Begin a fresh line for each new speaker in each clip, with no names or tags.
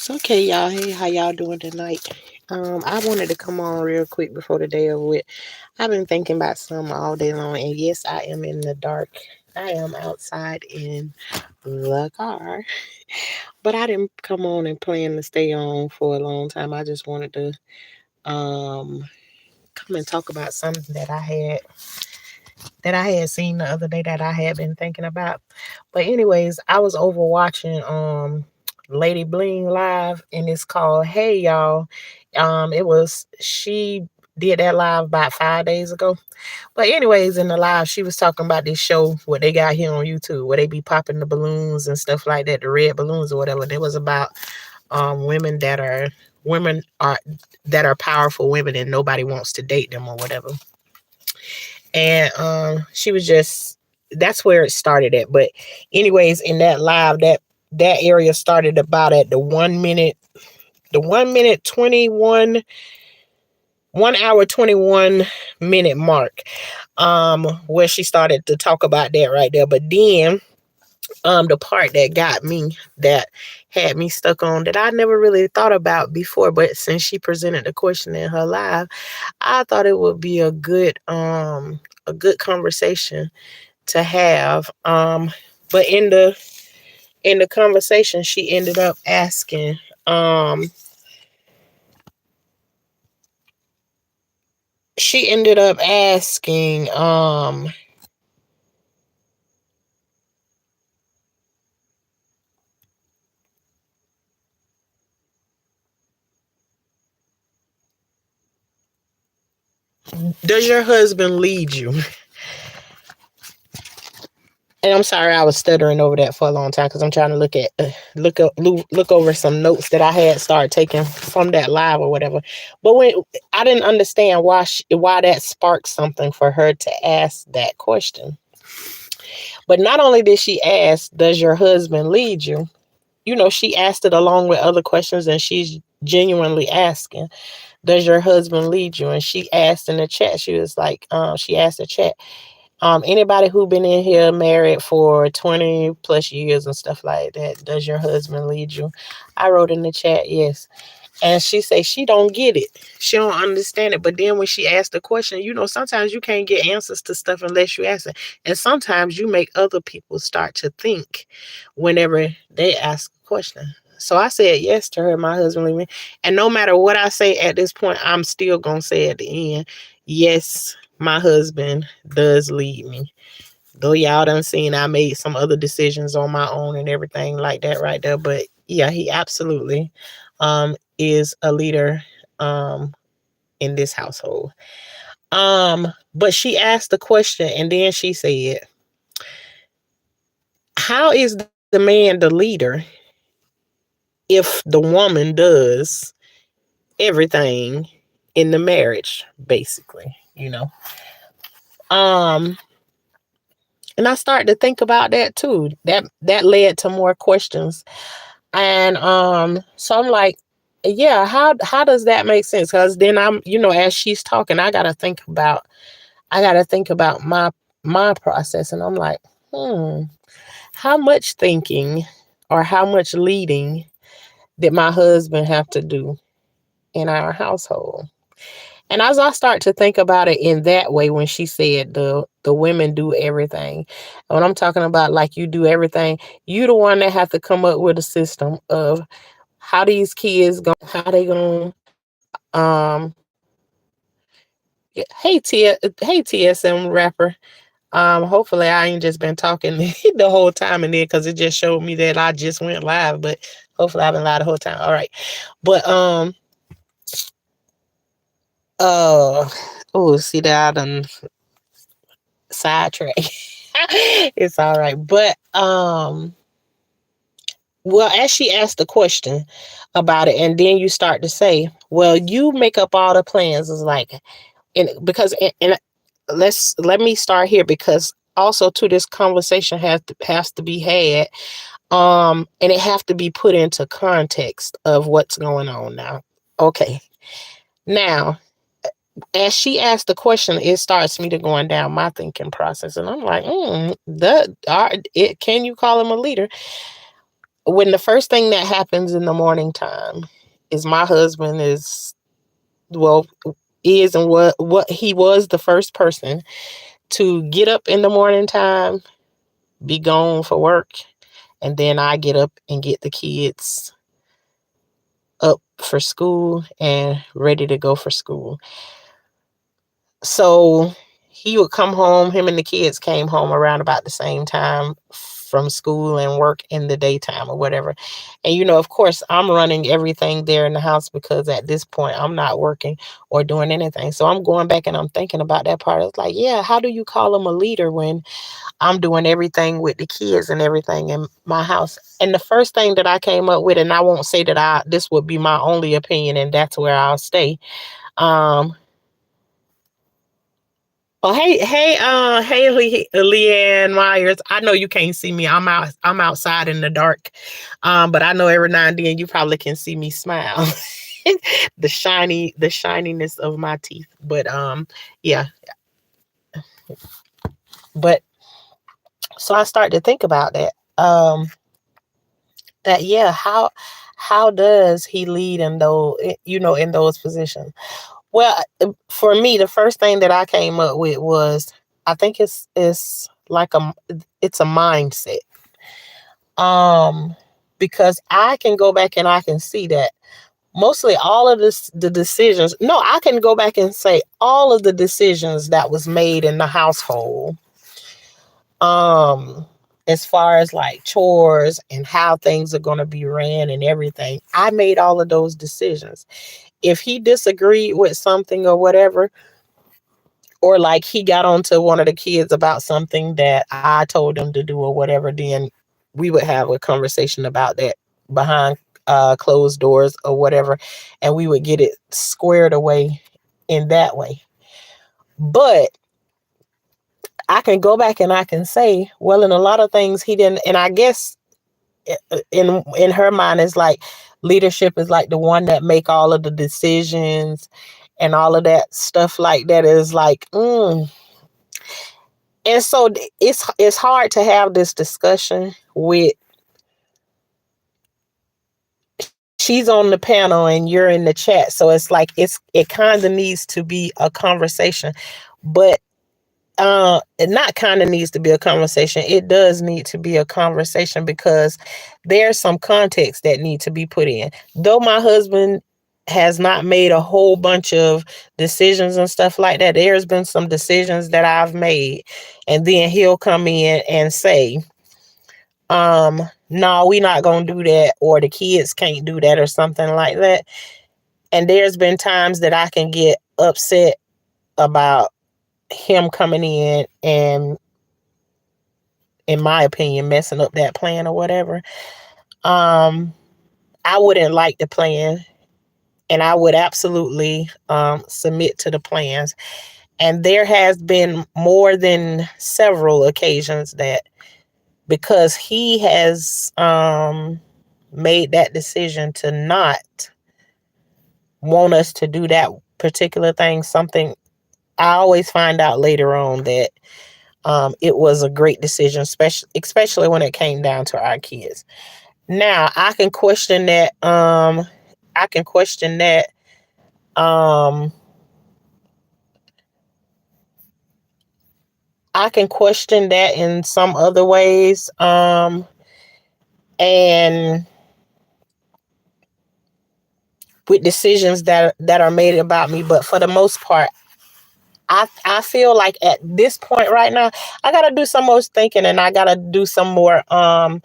Okay, y'all. Hey, how y'all doing tonight? I wanted to come on real quick before the day over with. I've been thinking about some all day long, and yes, I am in the dark. I am outside in the car, but I didn't come on and plan to stay on for a long time. I just wanted to um come and talk about something that I had seen the other day that I had been thinking about. But anyways, I was over watching Lady Bling live, and it's called Hey Y'all. It was she did that live about 5 days ago. But anyways, in the live, she was talking about this show what they got here on YouTube, where they be popping the balloons and stuff like that, the red balloons or whatever. It was about women that are powerful women and nobody wants to date them or whatever. And she was just that's where it started at. But anyways, in that live, that area started about at the 1 minute 1 hour 21 minute mark, where she started to talk about that right there. But then the part that got me, that had me stuck on, that I never really thought about before, but since she presented the question in her live, I thought it would be a good conversation to have. But in the conversation, um she ended up asking, does your husband lead you? And I'm sorry, I was stuttering over that for a long time because I'm trying to look over some notes that I had started taking from that live or whatever. But when I didn't understand why that sparked something for her to ask that question. But not only did she ask, "Does your husband lead you?" She asked it along with other questions, and she's genuinely asking, "Does your husband lead you?" And she asked in the chat. She was like, she asked the chat, anybody who been in here married for 20 plus years and stuff like that, does your husband lead you? I wrote in the chat, yes. And she say she don't get it. She don't understand it. But then when she asked the question, sometimes you can't get answers to stuff unless you ask it. And sometimes you make other people start to think whenever they ask a question. So I said yes to her, my husband leave me. And no matter what I say at this point, I'm still gonna say at the end, yes, my husband does lead me. Though y'all done seen I made some other decisions on my own and everything like that right there. But yeah, he absolutely is a leader in this household. But she asked the question, and then she said, how is the man the leader if the woman does everything in the marriage, basically, Um, and I started to think about that too. That led to more questions. And so I'm like, yeah, how does that make sense? Because then as she's talking, I gotta think about my process. And I'm like, how much thinking or how much leading did my husband have to do in our household? And as I start to think about it in that way, when she said the women do everything, and when I'm talking about like you do everything, you the one that have to come up with a system of how these kids go, how they gonna yeah, hey TSM rapper. Hopefully I ain't just been talking the whole time in there because it just showed me that I just went live, but hopefully I've been live the whole time. All right. But uh oh, see that I done sidetrack. It's all right. But well, as she asked the question about it, and then you start to say, well, you make up all the plans. It's like, and because and let me start here, because also too, this conversation has to be had, and it have to be put into context of what's going on now. Okay. Now, as she asked the question, it starts me to going down my thinking process, and I'm like, can you call him a leader? when the first thing that happens in the morning time is my husband is, well, is and what he was the first person to get up in the morning time, be gone for work, and then I get up and get the kids up for school and ready to go for school. So he would come home, him and the kids came home around about the same time from school and work in the daytime or whatever. And, of course, I'm running everything there in the house because at this point I'm not working or doing anything. So I'm going back and I'm thinking about that part. It's like, yeah, how do you call him a leader when I'm doing everything with the kids and everything in my house? And the first thing that I came up with, and I won't say that this would be my only opinion and that's where I'll stay. Oh, hey, Leanne Myers. I know you can't see me. I'm outside in the dark. But I know every now and then you probably can see me smile. The shininess of my teeth. But yeah. But so I start to think about that. That yeah, how does he lead in those in those positions? Well, for me, the first thing that I came up with was I think it's like it's a mindset. Because I can go back and I can see that mostly all of the decisions. No, I can go back and say all of the decisions that was made in the household. As far as like chores and how things are going to be ran and everything, I made all of those decisions. If he disagreed with something or whatever, or like he got onto one of the kids about something that I told him to do or whatever, then we would have a conversation about that behind closed doors or whatever, and we would get it squared away in that way. But I can go back and I can say, well, in a lot of things he didn't, and I guess in her mind is like leadership is like the one that make all of the decisions and all of that stuff like that is like and so it's hard to have this discussion with she's on the panel and you're in the chat, so it's like it kind of needs to be a conversation, but it not kind of needs to be a conversation. It does need to be a conversation because there's some context that need to be put in. Though my husband has not made a whole bunch of decisions and stuff like that, there's been some decisions that I've made, and then he'll come in and say, no, we're not gonna do that, or the kids can't do that or something like that. And there's been times that I can get upset about him coming in and, in my opinion, messing up that plan or whatever. I wouldn't like the plan, and I would absolutely submit to the plans. And there has been more than several occasions that because he has made that decision to not want us to do that particular thing, something I always find out later on that it was a great decision, especially when it came down to our kids. Now I can question that. I can question that. I can question that in some other ways. And with decisions that are made about me, but for the most part, I feel like at this point right now, I gotta do some more thinking and I gotta do some more I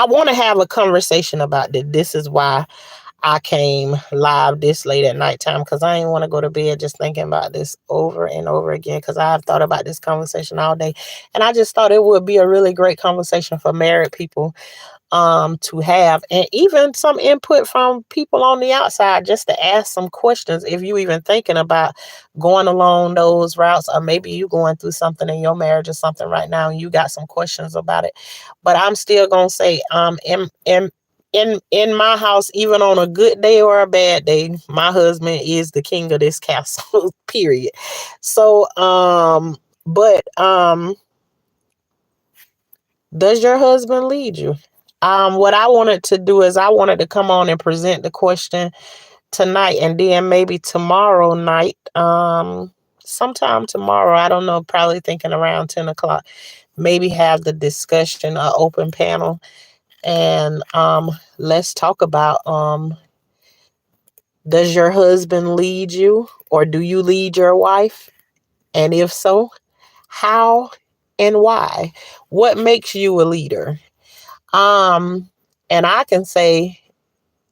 want to have a conversation about that. This is why I came live this late at nighttime, because I didn't want to go to bed just thinking about this over and over again, because I've thought about this conversation all day. And I just thought it would be a really great conversation for married people to have, and even some input from people on the outside just to ask some questions if you even thinking about going along those routes, or maybe you going through something in your marriage or something right now and you got some questions about it. But I'm still gonna say in my house, even on a good day or a bad day, my husband is the king of this castle. Period. So but Does your husband lead you? What I wanted to do is I wanted to come on and present the question tonight, and then maybe tomorrow night, sometime tomorrow, I don't know, probably thinking around 10 o'clock, maybe have the discussion, open panel, and let's talk about, does your husband lead you, or do you lead your wife? And if so, how and why? What makes you a leader? Um, and I can say,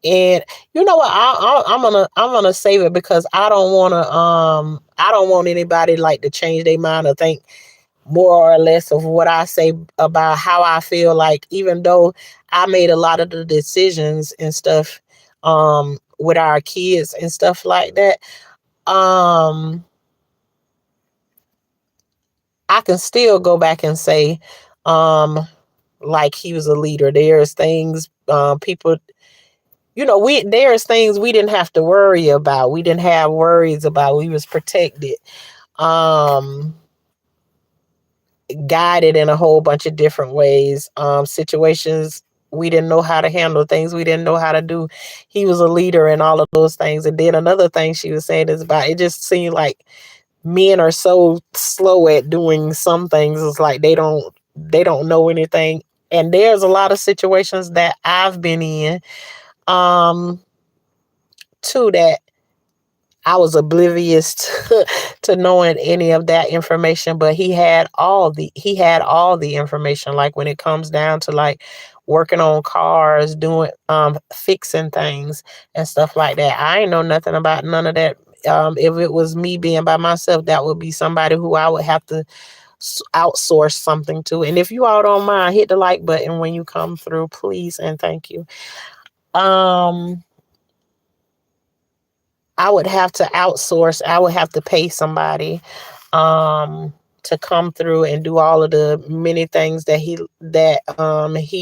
and you know what, I'm gonna save it, because I don't want anybody like to change their mind or think more or less of what I say about how I feel. Like, even though I made a lot of the decisions and stuff, with our kids and stuff like that, um I can still go back and say, um like, he was a leader. There's things, people, we there's things we didn't have to worry about. We didn't have worries about. We was protected, um, guided in a whole bunch of different ways. Situations we didn't know how to handle, things we didn't know how to do. He was a leader in all of those things. And then another thing she was saying is about, it just seemed like men are so slow at doing some things. It's like they don't know anything. And there's a lot of situations that I've been in, um too, that I was oblivious to knowing any of that information. But he had all the information. Like, when it comes down to, like, working on cars, doing, fixing things and stuff like that. I ain't know nothing about none of that. If it was me being by myself, that would be somebody who I would have to outsource something to. And if you all don't mind, hit the like button when you come through, please, and thank you. Um I would have to outsource. I would have to pay somebody, to come through and do all of the many things that he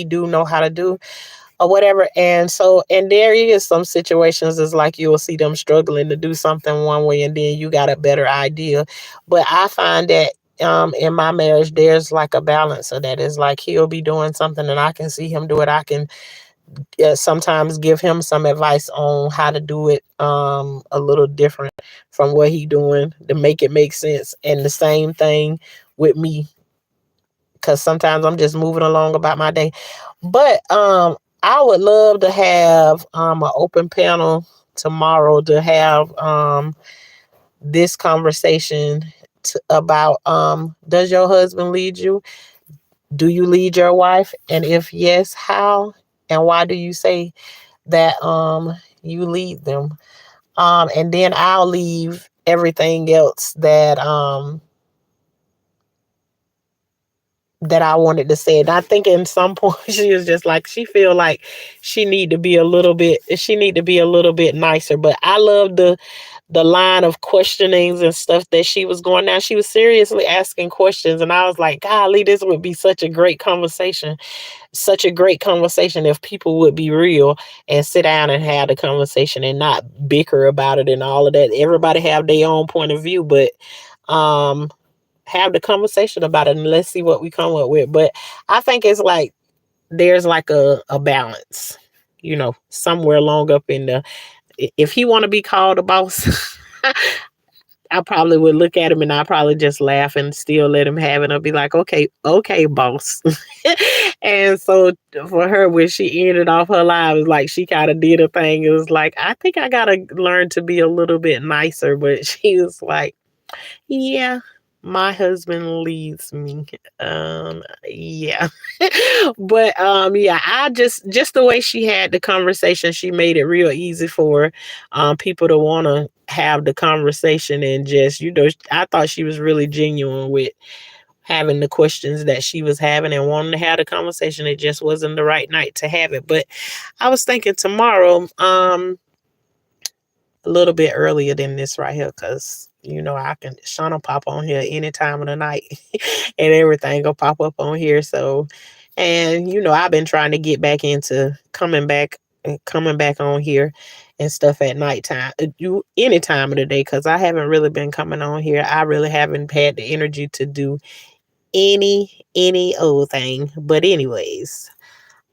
do know how to do, or whatever. And so, and there is some situations, is like, you will see them struggling to do something one way, and then you got a better idea. But I find that, in my marriage, there's like a balance of that. Is like, he'll be doing something and I can see him do it. I can, sometimes give him some advice on how to do it, a little different from what he doing, to make it make sense. And the same thing with me, because sometimes I'm just moving along about my day. But I would love to have, an open panel tomorrow, to have, this conversation, about, does your husband lead you? Do you lead your wife? And if yes, how? And why do you say that, you lead them? And then I'll leave everything else that I wanted to say. And I think in some point she was just like, she feel like she need to be a little bit nicer. But I love the line of questionings and stuff that she was going down. She was seriously asking questions, and I was like, golly, this would be such a great conversation if people would be real and sit down and have the conversation and not bicker about it and all of that. Everybody have their own point of view, but, um have the conversation about it, and let's see what we come up with. But I think it's like, there's like a balance, somewhere along up in the, if he want to be called a boss, I probably would look at him and I probably just laugh and still let him have it. I'll be like, okay, okay, boss. And so, for her, when she ended off her live, it was like she kind of did a thing. It was like, I think I gotta learn to be a little bit nicer. But she was like, yeah, my husband leads me. Yeah. But yeah, I just the way she had the conversation, she made it real easy for, people to want to have the conversation. And just, I thought she was really genuine with having the questions that she was having and wanting to have the conversation. It just wasn't the right night to have it. But I was thinking tomorrow, a little bit earlier than this right here, because I can Shauna pop on here any time of the night, and everything will pop up on here. So, and I've been trying to get back into coming back on here and stuff at nighttime, you any time of the day, because I haven't really been coming on here. I really haven't had the energy to do any old thing. But anyways,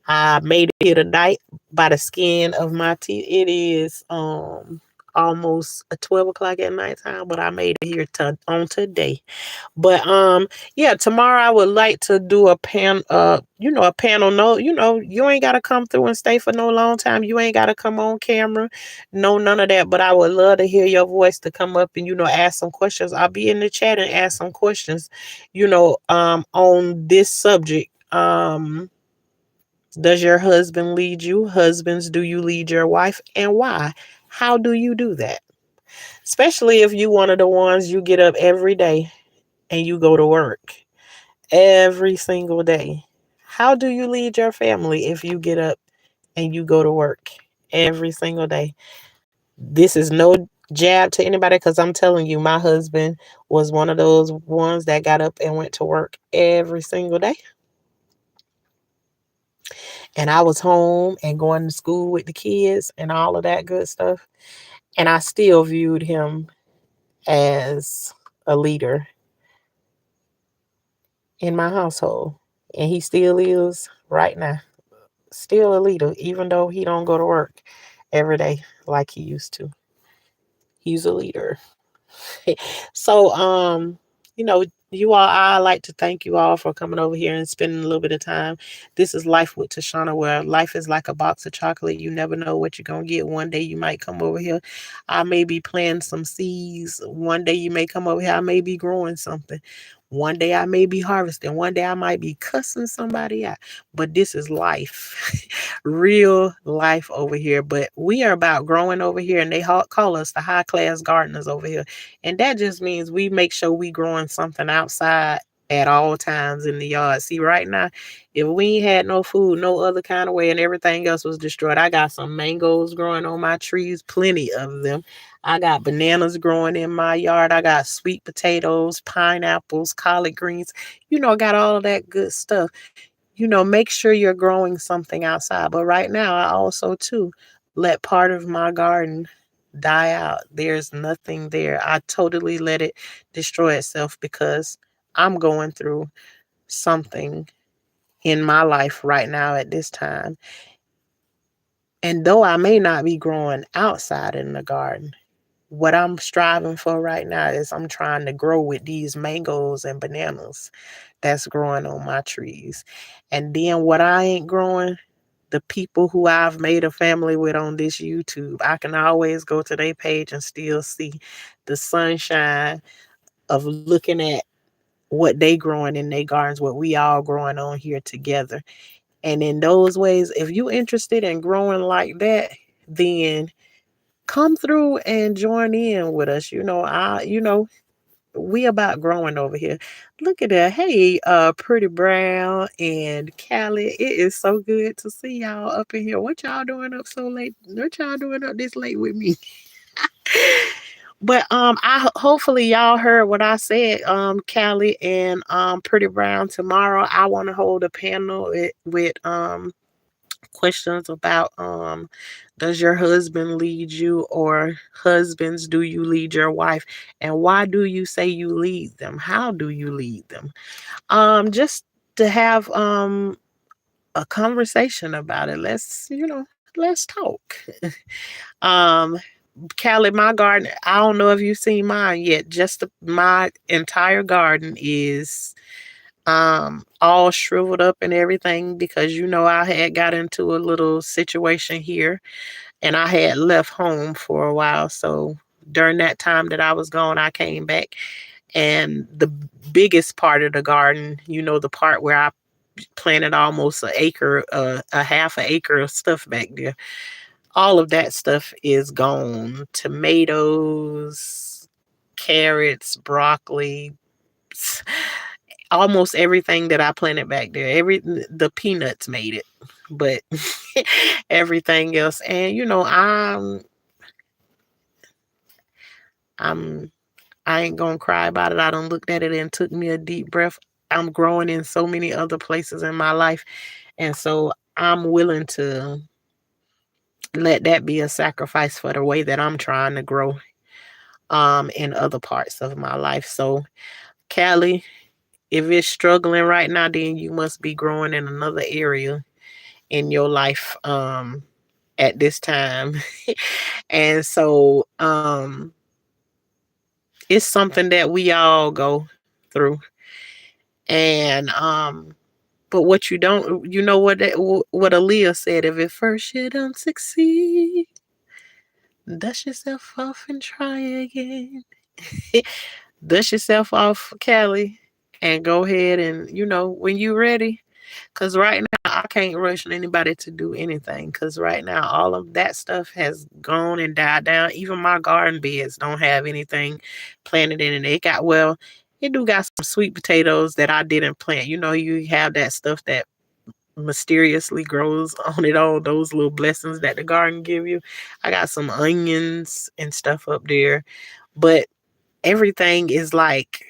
I made it here tonight by the skin of my teeth. It is almost 12 o'clock at nighttime, but I made it here on today. But yeah, tomorrow I would like to do a panel note. You ain't gotta come through and stay for no long time. You ain't gotta come on camera. No, none of that. But I would love to hear your voice to come up and, ask some questions. I'll be in the chat and ask some questions, on this subject. Does your husband lead you? Husbands, do you lead your wife? And why? How do you do that? Especially if you one of the ones you get up every day and you go to work every single day. How do you lead your family if you get up and you go to work every single day? This is no jab to anybody, because I'm telling you, my husband was one of those ones that got up and went to work every single day. And I was home and going to school with the kids and all of that good stuff. And I still viewed him as a leader in my household. And he still is right now. Still a leader, even though he don't go to work every day like he used to. He's a leader. So, you all, I like to thank you all for coming over here and spending a little bit of time. This is Life with Tashana, where life is like a box of chocolate. You never know what you're going to get. One day you might come over here. I may be planting some seeds. One day you may come over here. I may be growing something. One day I may be harvesting. One day I might be cussing somebody out. But this is life. Real life over here. But we are about growing over here, and they call us the high class gardeners over here. And that just means we make sure we growing something outside at all times in the yard. See, right now, if we ain't had no food, no other kind of way, and everything else was destroyed, I got some mangoes growing on my trees, plenty of them. I got bananas growing in my yard. I got sweet potatoes, pineapples, collard greens. I got all of that good stuff. Make sure you're growing something outside. But right now, I also, too, let part of my garden die out. There's nothing there. I totally let it destroy itself because I'm going through something in my life right now at this time. And though I may not be growing outside in the garden, what I'm striving for right now is I'm trying to grow with these mangoes and bananas that's growing on my trees. And then what I ain't growing, the people who I've made a family with on this YouTube, I can always go to their page and still see the sunshine of looking at what they growing in their gardens, what we all growing on here together. And in those ways, if you interested in growing like that, then come through and join in with us. We about growing over here. Look at that. Hey, Pretty Brown and Callie. It is so good to see y'all up in here. What y'all doing up so late? What y'all doing up this late with me? But hopefully y'all heard what I said, Callie and Pretty Brown. Tomorrow I want to hold a panel with questions about does your husband lead you, or husbands, do you lead your wife, and why do you say you lead them? How do you lead them? Just to have a conversation about it. Let's talk. um Callie, my garden, I don't know if you've seen mine yet. My entire garden is all shriveled up and everything because I had got into a little situation here and I had left home for a while. So during that time that I was gone, I came back, and the biggest part of the garden, the part where I planted almost an acre, a half an acre of stuff back there, all of that stuff is gone. Tomatoes, carrots, broccoli, almost everything that I planted back there. The peanuts made it, but everything else. And I ain't gonna cry about it. I done looked at it and took me a deep breath. I'm growing in so many other places in my life, and so I'm willing to let that be a sacrifice for the way that I'm trying to grow in other parts of my life. So, Callie, if it's struggling right now, then you must be growing in another area in your life at this time. And so it's something that we all go through. And but what you don't, you know what Aaliyah said, if at first you don't succeed, dust yourself off and try again. Dust yourself off, Callie, and go ahead and, when you're ready. Because right now, I can't rush anybody to do anything. Because right now, all of that stuff has gone and died down. Even my garden beds don't have anything planted in it. It do got some sweet potatoes that I didn't plant. You have that stuff that mysteriously grows on it all, those little blessings that the garden give you. I got some onions and stuff up there. But everything is like,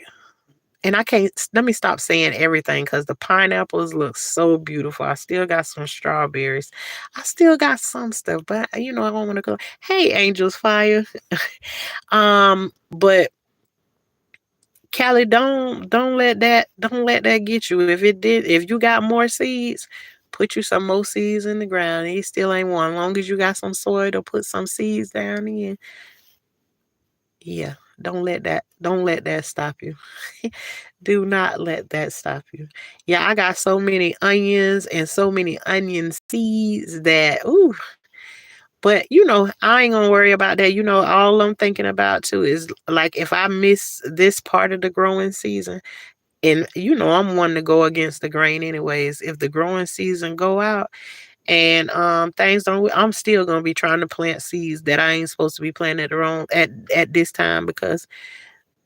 and I can't, let me stop saying everything because the pineapples look so beautiful. I still got some strawberries. I still got some stuff, but I don't want to go, hey, Angels Fire. But Callie, don't let that get you. If you got more seeds, put you some more seeds in the ground. And you still ain't one. As long as you got some soil to put some seeds down in. Yeah, don't let that stop you. Do not let that stop you. Yeah, I got so many onions and so many onion seeds that but I ain't gonna worry about that. All I'm thinking about too is like if I miss this part of the growing season, and I'm one to go against the grain anyways. If the growing season go out and things don't, I'm still gonna be trying to plant seeds that I ain't supposed to be planting at this time because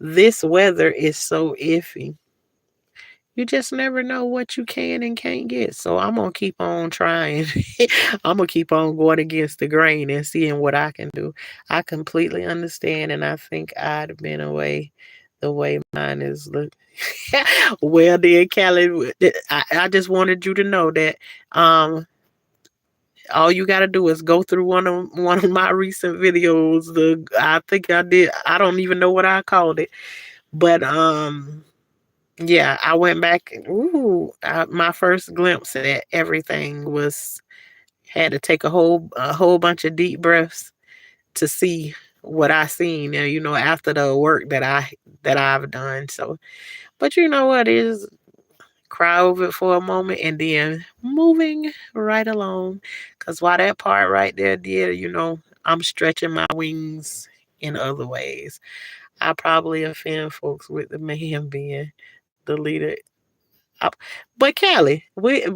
this weather is so iffy. You just never know what you can and can't get. So I'm gonna keep on trying. I'm gonna keep on going against the grain and seeing what I can do. I completely understand, and I think I'd have been away the way mine is look. Well, then, Callie, I just wanted you to know that all you got to do is go through one of my recent videos. I think I did. I don't even know what I called it, but yeah, I went back. My first glimpse at everything was had to take a whole bunch of deep breaths to see what I seen. And after the work that I've done. So, but you know what is cry over it for a moment and then moving right along. Cause while that part right there did, I'm stretching my wings in other ways. I probably offend folks with the man being the leader. Uh, But Callie, we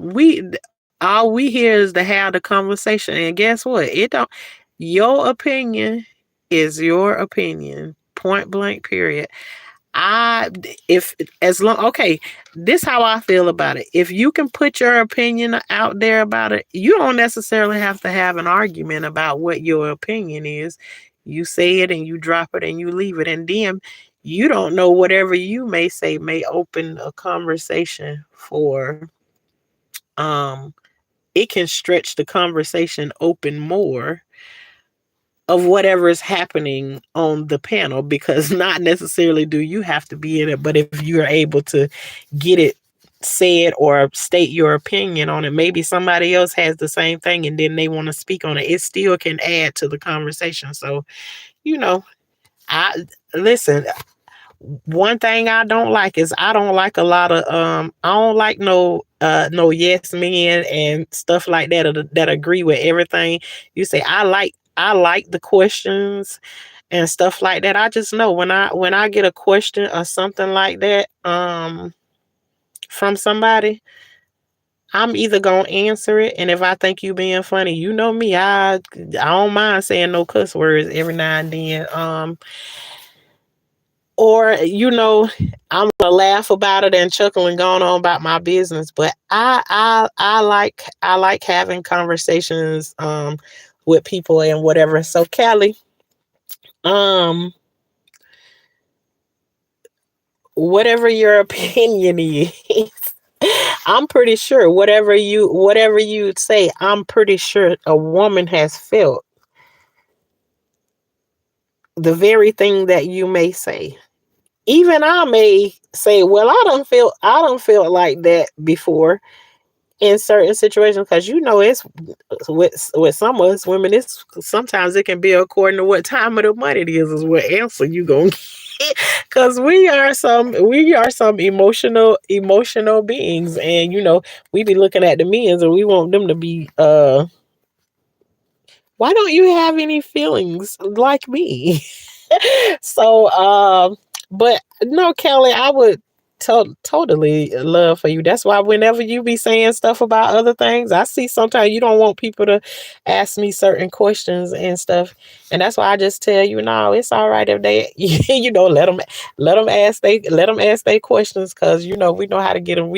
all we hear is to have the conversation, and guess what? It don't. Your opinion is your opinion. Point blank. Period. I if as long okay, this how I feel about it. If you can put your opinion out there about it, you don't necessarily have to have an argument about what your opinion is. You say it and you drop it and you leave it. And then you don't know whatever you may say may open a conversation for um it can stretch the conversation open more of whatever is happening on the panel because not necessarily do you have to be in it, but if you're able to get it said or state your opinion on it, maybe somebody else has the same thing and then they want to speak on it. It still can add to the conversation. So, you know, I listen, one thing I don't like is I don't like a lot of I don't like no yes men and stuff like that agree with everything you say. I like the questions and stuff like that. I just know when I get a question or something like that from somebody, I'm either gonna answer it, and if I think you being funny, you know me, I don't mind saying no cuss words every now and then. Or I'm gonna laugh about it and chuckle and go on about my business. But I like having conversations with people and whatever. So Callie, um whatever your opinion is, I'm pretty sure whatever you'd say, I'm pretty sure a woman has felt the very thing that you may say. even I may say, well, I don't feel like that before in certain situations, because it's with some of us women, it's sometimes it can be according to what time of the month it is what answer you gonna get, because we are some emotional beings, and we be looking at the men's and we want them to be why don't you have any feelings like me? So, but no, Kelly, I would totally love for you. That's why whenever you be saying stuff about other things, I see sometimes you don't want people to ask me certain questions and stuff, and that's why I just tell you, no, it's all right if they, let them ask they questions, because we know how to get them.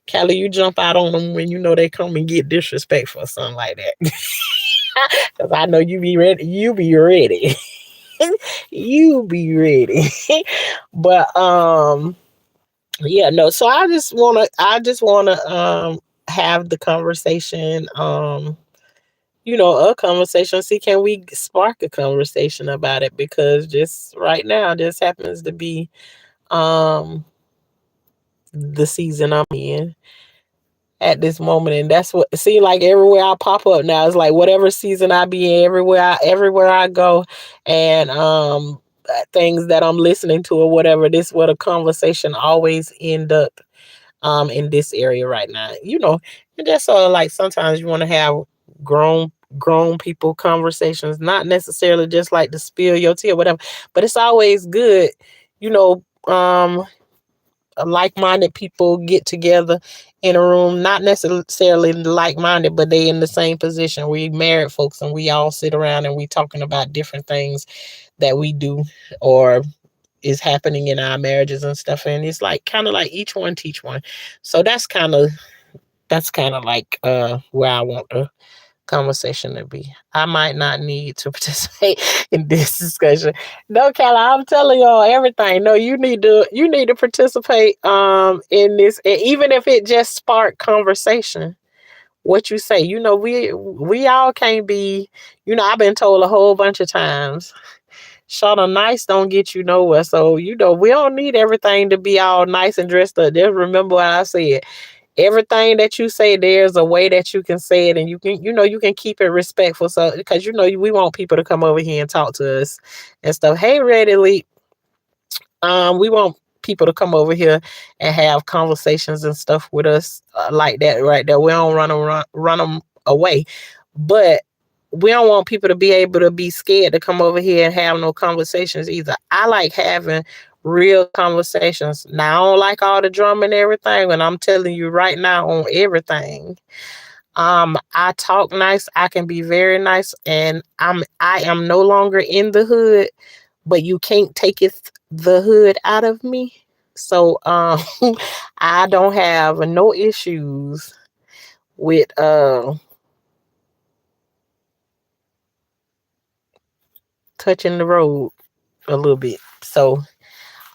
Kelly, you jump out on them when they come and get disrespectful or something like that, because I know you be ready. You be ready. You be ready. But yeah, no, so I just wanna have the conversation, a conversation. See, can we spark a conversation about it? Because just right now just happens to be um the season I'm in at this moment, and that's what it seems like. Everywhere I pop up now, it's like whatever season I be in, everywhere I go, and things that I'm listening to or whatever, this what a conversation always end up in this area right now. And just sort of like sometimes you want to have grown people conversations, not necessarily just like to spill your tea or whatever, but it's always good, you know, um like-minded people get together in a room, not necessarily like-minded, but they in the same position. We married folks and we all sit around and we talking about different things that we do or is happening in our marriages and stuff. And it's like kind of like each one teach one. So that's kind of like where I want the conversation to be. I might not need to participate in this discussion. No, Kala, I'm telling y'all everything. No, you need to participate in this, and even if it just spark conversation. What you say, we all can't be. I've been told a whole bunch of times, short on nice don't get you nowhere. So we don't need everything to be all nice and dressed up. Just remember what I said. Everything that you say, there's a way that you can say it, and you can keep it respectful. So because we want people to come over here and talk to us and stuff. Hey, Red Elite, we want people to come over here and have conversations and stuff with us, like that, right there. We don't run them away, but we don't want people to be able to be scared to come over here and have no conversations either. I like having real conversations. Now, I don't like all the drama and everything, and I'm telling you right now on everything. I talk nice. I can be very nice, and I am no longer in the hood, but you can't take the hood out of me. So I don't have no issues with touching the road a little bit. So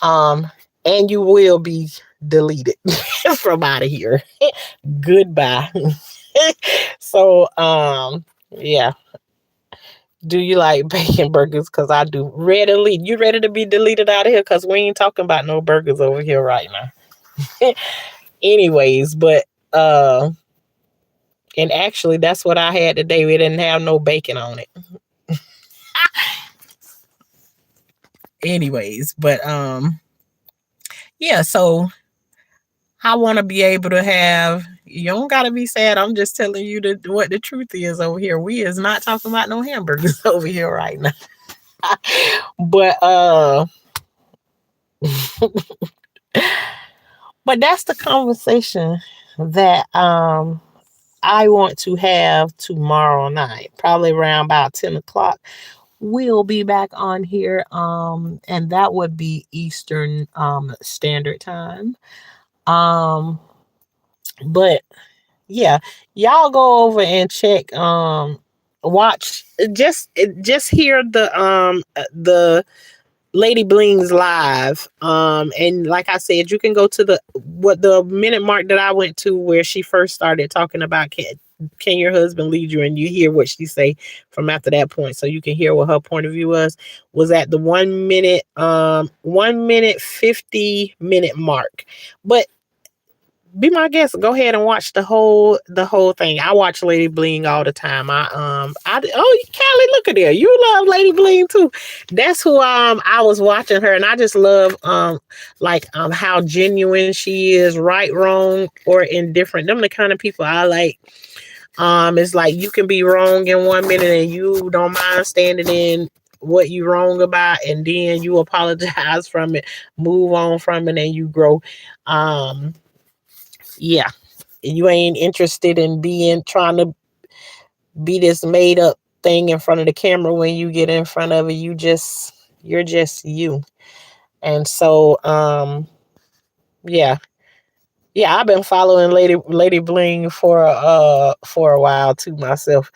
um and you will be deleted from out of here. Goodbye. So yeah. Do you like bacon burgers? Cause I do. Red Elite, you ready to be deleted out of here? Cause we ain't talking about no burgers over here right now. Anyways, but and actually that's what I had today. We didn't have no bacon on it. Anyways, but yeah, so I want to be able to have. You don't gotta be sad. I'm just telling you what the truth is over here. We is not talking about no hamburgers over here right now. But but that's the conversation that I want to have tomorrow night, probably around about 10 o'clock. We'll be back on here, and that would be Eastern Standard Time. Um, but yeah, y'all go over and check, watch, just hear the Lady Bling's live. And like I said, you can go to the minute mark that I went to where she first started talking about can your husband lead you, and you hear what she say from after that point, so you can hear what her point of view was at the 1 minute 50 minute mark. But be my guest. Go ahead and watch the whole thing. I watch Lady Bling all the time. Callie, look at there. You love Lady Bling too. That's who I was watching her, and I just love how genuine she is, right, wrong, or indifferent. Them the kind of people I like. It's like you can be wrong in 1 minute and you don't mind standing in what you wrong about, and then you apologize from it, move on from it, and you grow. Um, yeah, you ain't interested in trying to be this made up thing in front of the camera. When you get in front of it, you're just you. And so yeah. Yeah, I've been following Lady Bling for a while too myself.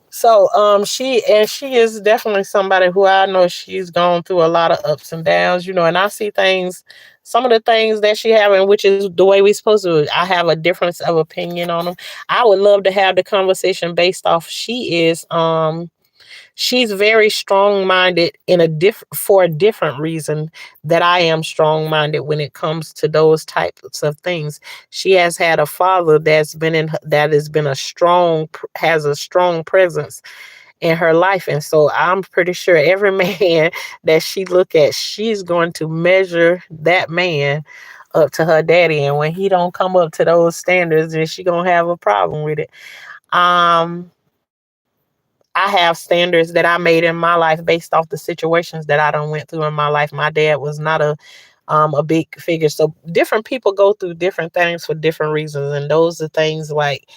So she is definitely somebody who I know she's gone through a lot of ups and downs, and I see some of the things that she having, which is the way we supposed to. I have a difference of opinion on them. I would love to have the conversation based off she's very strong minded for a different reason that I am strong minded when it comes to those types of things. She has had a father that has been has a strong presence in her life, and so I'm pretty sure every man that she look at, she's going to measure that man up to her daddy, and when he don't come up to those standards, then she gonna have a problem with it. um I have standards that I made in my life based off the situations that I done went through in my life. My dad was not a big figure. So different people go through different things for different reasons. And those are things like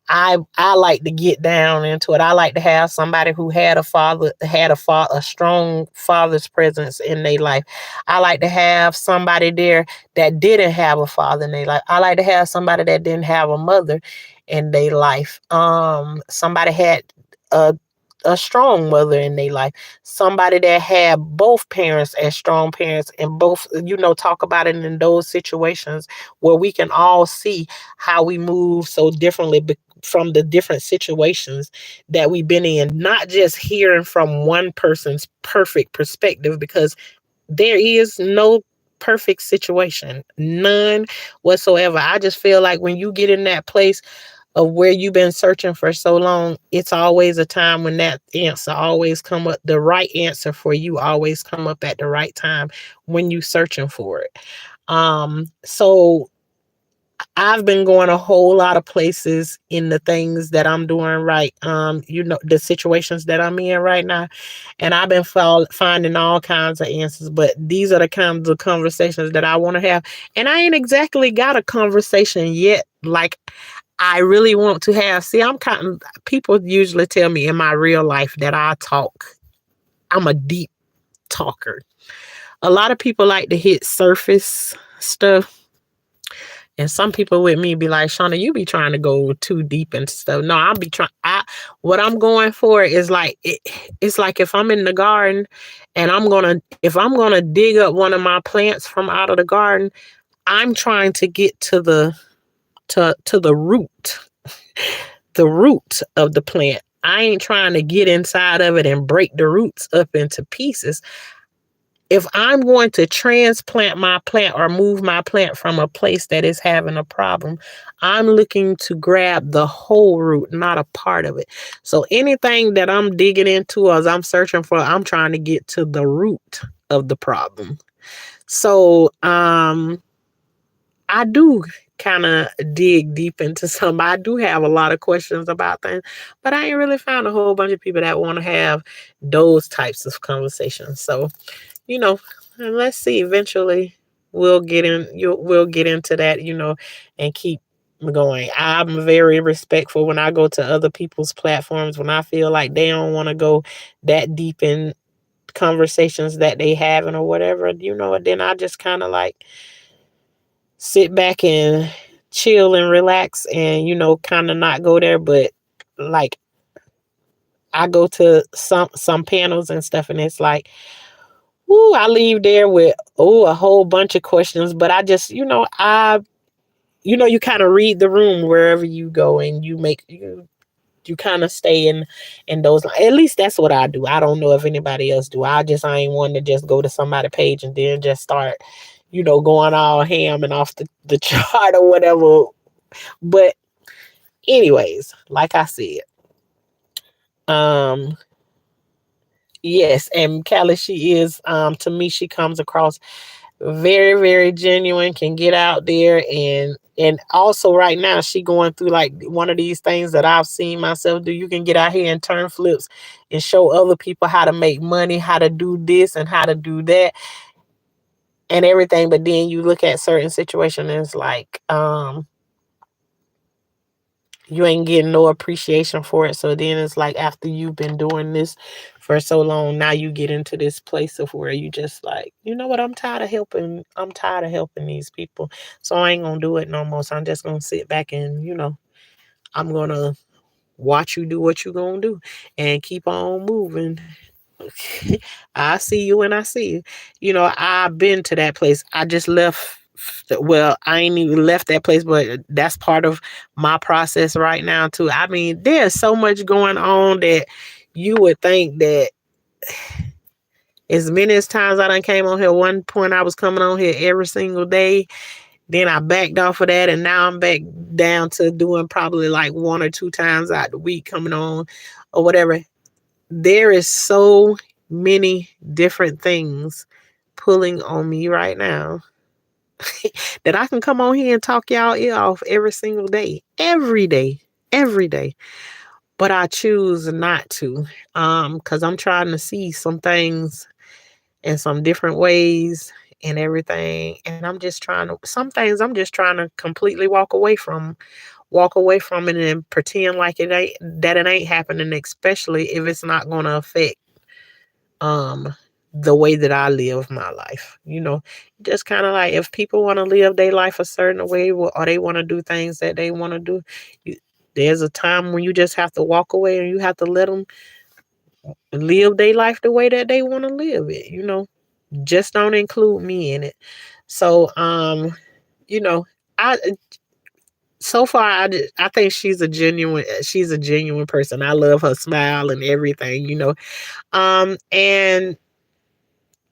I like to get down into it. I like to have somebody who a strong father's presence in their life. I like to have somebody there that didn't have a father in their life. I like to have somebody that didn't have a mother in their life. Somebody had a a strong mother in their life, somebody that had both parents as strong parents, and both, talk about it in those situations where we can all see how we move so differently from the different situations that we've been in, not just hearing from one person's perfect perspective, because there is no perfect situation, none whatsoever. I just feel like when you get in that place of where you've been searching for so long, it's always a time when that answer always come up. The right answer for you always come up at the right time when you searching for it. So I've been going a whole lot of places in the things that I'm doing right. The situations that I'm in right now, and I've been finding all kinds of answers. But these are the kinds of conversations that I want to have, and I ain't exactly got a conversation yet. Like I really want to have. See, people usually tell me in my real life that I talk. I'm a deep talker. A lot of people like to hit surface stuff. And some people with me be like, Shauna, you be trying to go too deep into stuff. No, I'll be trying. What I'm going for is like, it's like if I'm in the garden and if I'm going to dig up one of my plants from out of the garden, I'm trying to get to the root, the root of the plant. I ain't trying to get inside of it and break the roots up into pieces. If I'm going to transplant my plant or move my plant from a place that is having a problem, I'm looking to grab the whole root, not a part of it. So anything that I'm digging into as I'm searching for, I'm trying to get to the root of the problem. So I do kind of dig deep into some. I do have a lot of questions about things, but I ain't really found a whole bunch of people that want to have those types of conversations. So, and let's see. Eventually, we'll get into that. And keep going. I'm very respectful when I go to other people's platforms when I feel like they don't want to go that deep in conversations that they having or whatever. Then I just kind of like sit back and chill and relax and kind of not go there. But like I go to some panels and stuff, and it's like Ooh, I leave there with a whole bunch of questions, but I just, you kind of read the room wherever you go, and you kind of stay in those. At least that's what I do. I don't know if anybody else do. I ain't one to just go to somebody's page and then just start, going all ham and off the chart or whatever. But anyways, like I said, um, yes, and Callie, she is, to me, she comes across very, very genuine, can get out there, and also right now she going through like one of these things that I've seen myself do. You can get out here and turn flips and show other people how to make money, how to do this and how to do that and everything. But then you look at certain situations and it's like, you ain't getting no appreciation for it. So then it's like, after you've been doing this for so long, now you get into this place of where you just like, you know what, I'm tired of helping. I'm tired of helping these people. So I ain't gonna do it no more. So I'm just gonna sit back and, I'm gonna watch you do what you gonna do and keep on moving. I see you when I see you. I've been to that place. I just left. Well, I ain't even left that place, but that's part of my process right now too. I mean, there's so much going on that you would think that as many as times I done came on here, one point I was coming on here every single day. Then I backed off of that, and now I'm back down to doing probably like one or two times out the week coming on or whatever. There is so many different things pulling on me right now that I can come on here and talk y'all ear off every single day, every day, every day. But I choose not to, because I'm trying to see some things in some different ways and everything. And some things I'm just trying to completely walk away from it and pretend like it ain't happening, especially if it's not going to affect um the way that I live my life. Just kind of like, if people want to live their life a certain way, or they want to do things that they want to do, you, there's a time when you just have to walk away and you have to let them live their life the way that they want to live it. Just don't include me in it. So you know I so far, I think she's a genuine person. I love her smile and everything. And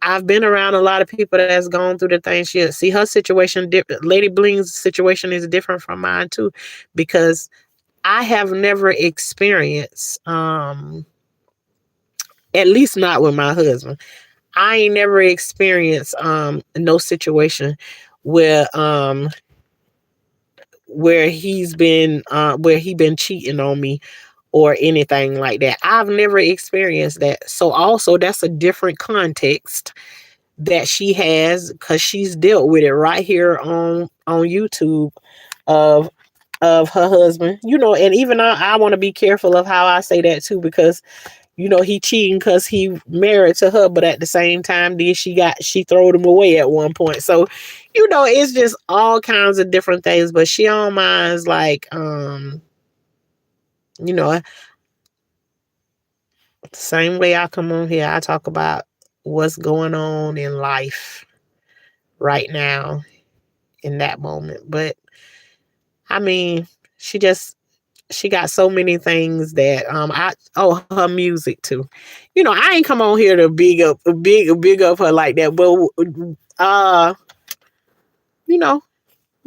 I've been around a lot of people that's gone through the things. She see her situation. Lady Bling's situation is different from mine too, because I have never experienced, at least not with my husband. I ain't never experienced no situation where where he been cheating on me or anything like that. I've never experienced that. So also, that's a different context that she has, because she's dealt with it right here on YouTube of her husband. And even I want to be careful of how I say that too, because he cheating because he married to her, but at the same time, then she throwed him away at one point. So, it's just all kinds of different things. But she on mine's like, you know, same way I come on here, I talk about what's going on in life right now in that moment. But I mean, she got so many things that her music too. I ain't come on here to big up her like that, but you know,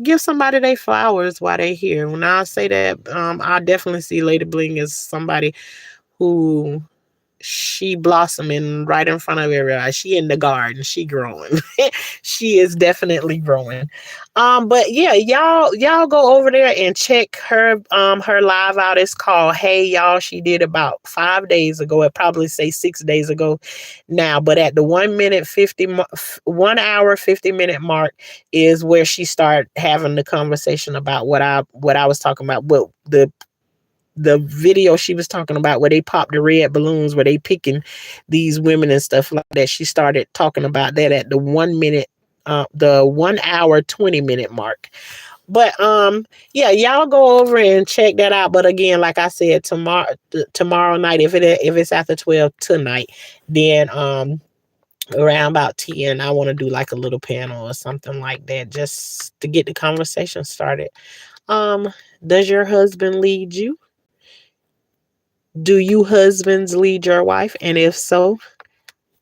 give somebody their flowers while they here. When I say that, I definitely see Lady Bling as somebody who, she blossoming right in front of everybody. She in the garden. She growing. She is definitely growing. But yeah, y'all go over there and check her live out. It's called Hey Y'all. She did about 5 days ago. It probably say 6 days ago now. But at the 1 hour 50-minute mark is where she started having the conversation about what I was talking about. What the video she was talking about, where they pop the red balloons, where they picking these women and stuff like that. She started talking about that at the 1 hour 20-minute mark. But yeah, y'all go over and check that out. But again, like I said, tomorrow night, if it's after 12 tonight, then around about 10, I want to do like a little panel or something like that just to get the conversation started. Um, does your husband lead you? Do you husbands lead your wife? And if so,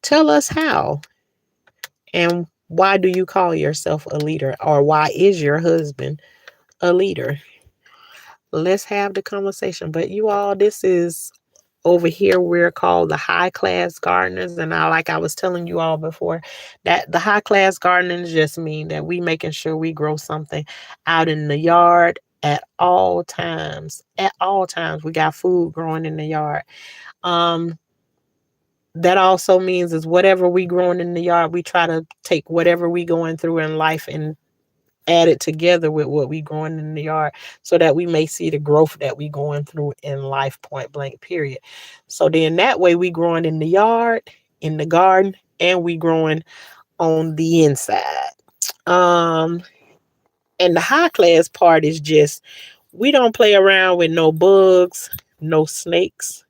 tell us how. And why do you call yourself a leader? Or why is your husband a leader? Let's have the conversation. But you all, this is over here, we're called the high class gardeners. And I, like I was telling you all before, that the high class gardeners just mean that we making sure we grow something out in the yard at all times. At all times, we got food growing in the yard. Um, that also means is whatever we growing in the yard, we try to take whatever we going through in life and add it together with what we growing in the yard so that we may see the growth that we going through in life, point blank period. So then that way we growing in the yard, in the garden, and we growing on the inside. um and the high class part is just we don't play around with no bugs, no snakes,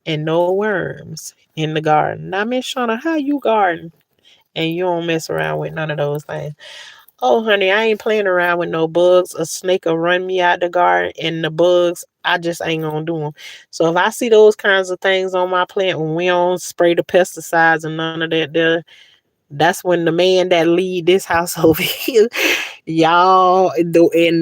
and no worms in the garden. Now, Miss Shauna, how you garden and you don't mess around with none of those things? Oh, honey, I ain't playing around with no bugs. A snake will run me out the garden, and the bugs, I just ain't gonna do them. So if I see those kinds of things on my plant, when we don't spray the pesticides and none of that, that's when the man that lead this house over here, y'all, and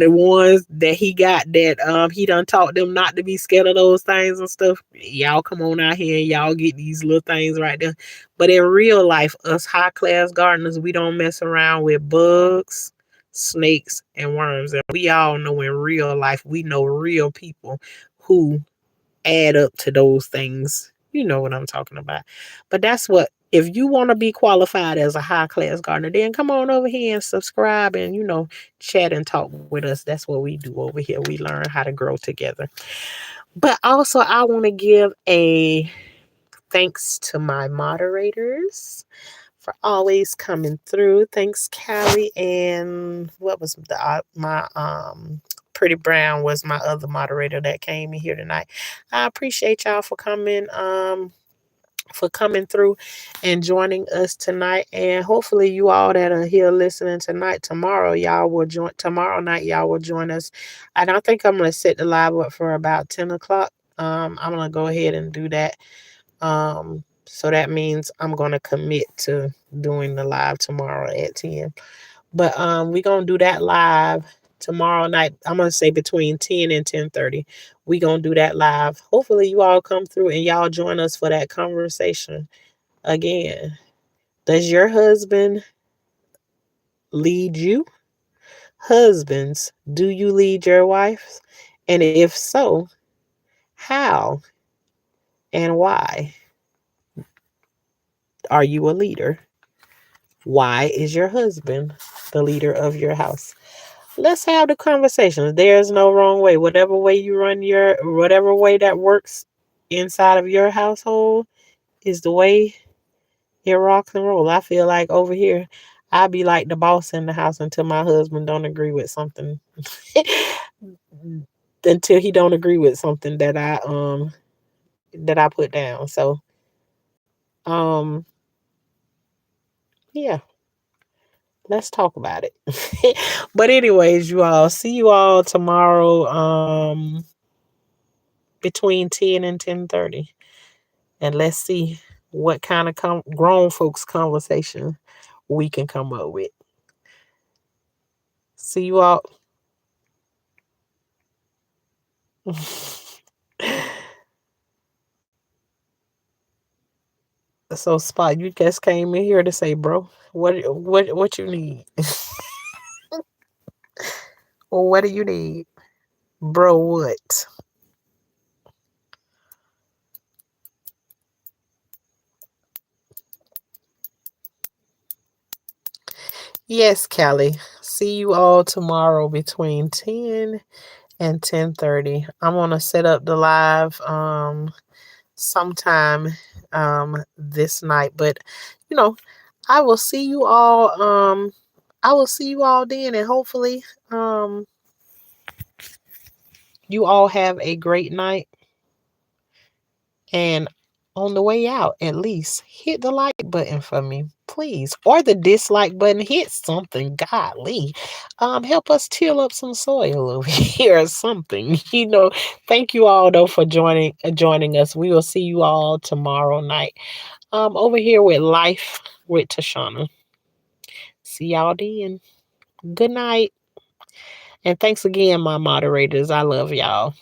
the ones that he got that he done taught them not to be scared of those things and stuff. Y'all come on out here and y'all get these little things right there. But in real life, us high class gardeners, we don't mess around with bugs, snakes, and worms. And we all know in real life, we know real people who add up to those things. You know what I'm talking about. But that's what, if you want to be qualified as a high class gardener, then come on over here and subscribe and, chat and talk with us. That's what we do over here. We learn how to grow together. But also, I want to give a thanks to my moderators for always coming through. Thanks, Callie, and what was my Pretty Brown was my other moderator that came in here tonight. I appreciate y'all for coming through and joining us tonight. And hopefully you all that are here listening tonight, tomorrow night y'all will join us. I don't think I'm gonna set the live up for about 10 o'clock. I'm gonna go ahead and do that. So that means I'm gonna commit to doing the live tomorrow at 10. But we're gonna do that live tomorrow night. I'm gonna say between 10 and 10:30. We're gonna do that live. Hopefully you all come through and y'all join us for that conversation. Again, does your husband lead you? Husbands, do you lead your wives? And if so, how and why are you a leader? Why is your husband the leader of your house? Let's have the conversations. There's no wrong way. Whatever way you run whatever way that works inside of your household is the way it rocks and rolls. I feel like over here, I be like the boss in the house until my husband don't agree with something. Until he don't agree with something that I put down. So um yeah, let's talk about it. But anyways, you all, see you all tomorrow between 10 and 10:30. And let's see what kind of grown folks conversation we can come up with. See you all. So Spot, you just came in here to say, bro, what you need? Well, what do you need? Bro, what? Yes, Callie. See you all tomorrow between 10 and 10:30. I'm gonna set up the live sometime this night. But you know, I will see you all then, and hopefully you all have a great night. And on the way out, at least hit the like button for me, please, or the dislike button. Hit something, golly. Help us till up some soil over here or something. Thank you all though for joining us. We will see you all tomorrow night. Over here with Life with Tashana. See y'all then. Good night. And thanks again, my moderators. I love y'all.